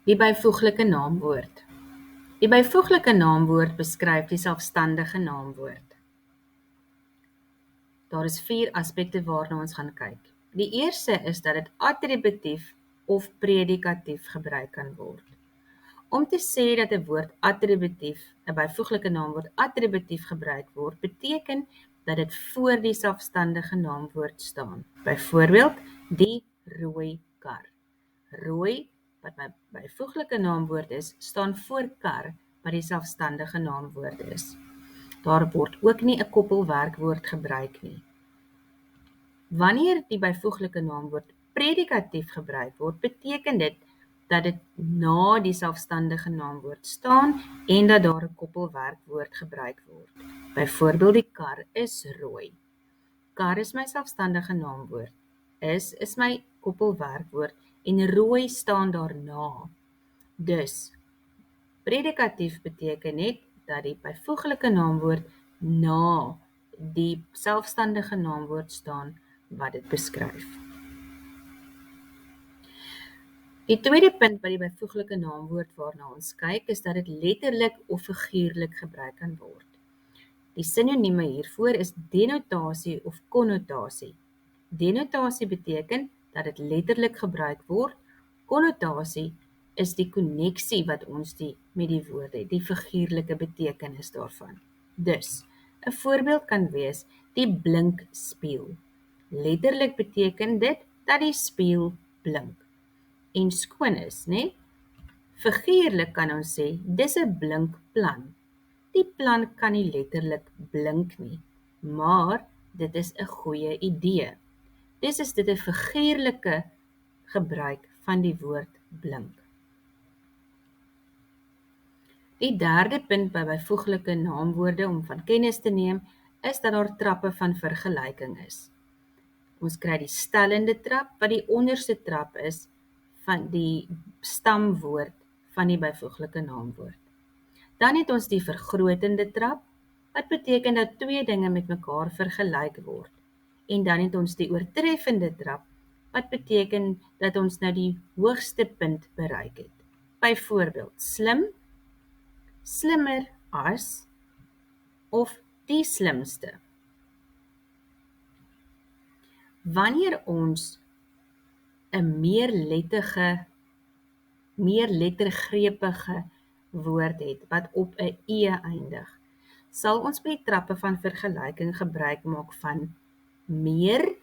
Die byvoeglike naamwoord. Die byvoeglike naamwoord beskryf die selfstandige naamwoord. Daar is 4 aspekte waarna ons gaan kyk. Die eerste is dat dit attributief of predikatief gebruik kan word. Om te sê dat 'n woord attributief, 'n byvoeglike naamwoord attributief gebruik word, beteken dat dit voor die selfstandige naamwoord staan. Byvoorbeeld, die rooi kar. Rooi, wat my byvoeglike naamwoord is, staan voor kar, wat die selfstandige naamwoord is. Daar word ook nie 'n koppelwerkwoord gebruik nie. Wanneer die byvoeglike naamwoord predikatief gebruik word, beteken dit dat dit na die selfstandige naamwoord staan en dat daar 'n koppelwerkwoord gebruik word. Byvoorbeeld, die kar is rooi. Kar is my selfstandige naamwoord. Is my koppelwerkwoord en rooi staan daarna. Dus, predikatief beteken net dat die byvoeglike naamwoord na die selfstandige naamwoord staan wat dit beskryf. Die tweede punt by die byvoeglike naamwoord waarna ons kyk, is dat dit letterlik of figuurlik gebruik kan word. Die sinonieme hiervoor is denotasie of konnotasie. Denotasie beteken dat dit letterlik gebruik word. Konnotasie is die konneksie wat ons met die woord het, die figuurlike betekenis daarvan. Dus, 'n voorbeeld kan wees, die blink spieël. Letterlik beteken dit dat die spieël blink en skoon is, né? Figuurlik kan ons sê, dis 'n blink plan. Die plan kan nie letterlik blink nie, maar dit is 'n goeie idee. Dis is dit 'n figuurlike gebruik van die woord blink. Die derde punt by byvoeglike naamwoorde om van kennis te neem, is dat daar trappe van vergelyking is. Ons kry die stellende trap, wat die onderste trap is van die stamwoord van die byvoeglike naamwoord. Dan het ons die vergrotende trap, wat beteken dat 2 dinge met mekaar vergelyk word. En dan het ons die oortreffende trap, wat beteken dat ons nou die hoogste punt bereik het. Byvoorbeeld, slim, slimmer as, of die slimste. Wanneer ons 'n meer lettergrepige woord het, wat op 'n e eindig, sal ons by die trappe van vergelyking gebruik maak van meer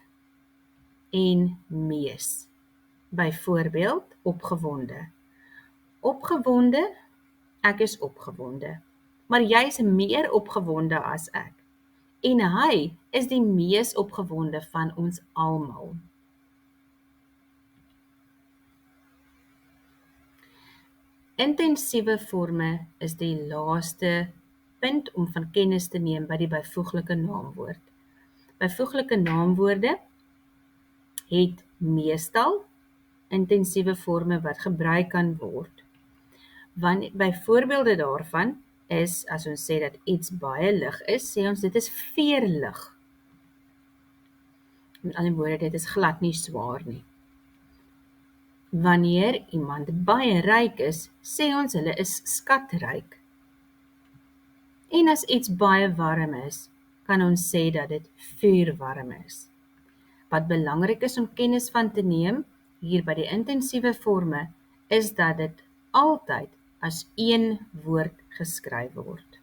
en mees. Byvoorbeeld, opgewonde. Opgewonde, ek is opgewonde, maar jy is meer opgewonde as ek. En hy is die mees opgewonde van ons almal. Intensiewe forme is die laaste punt om van kennis te neem by die byvoeglike naamwoord. Byvoeglike naamwoorde het meestal intensiewe forme wat gebruik kan word. Byvoorbeelde daarvan is, as ons sê dat iets baie lig is, sê ons dit is veerlig. Met ander woorde, dit is glad nie swaar nie. Wanneer iemand baie ryk is, sê ons hulle is skatryk. En as iets baie warm is, kan ons sê dat dit vuurwarm is. Wat belangrik is om kennis van te neem, hier by die intensiewe forme, is dat dit altyd as een woord geskryf word.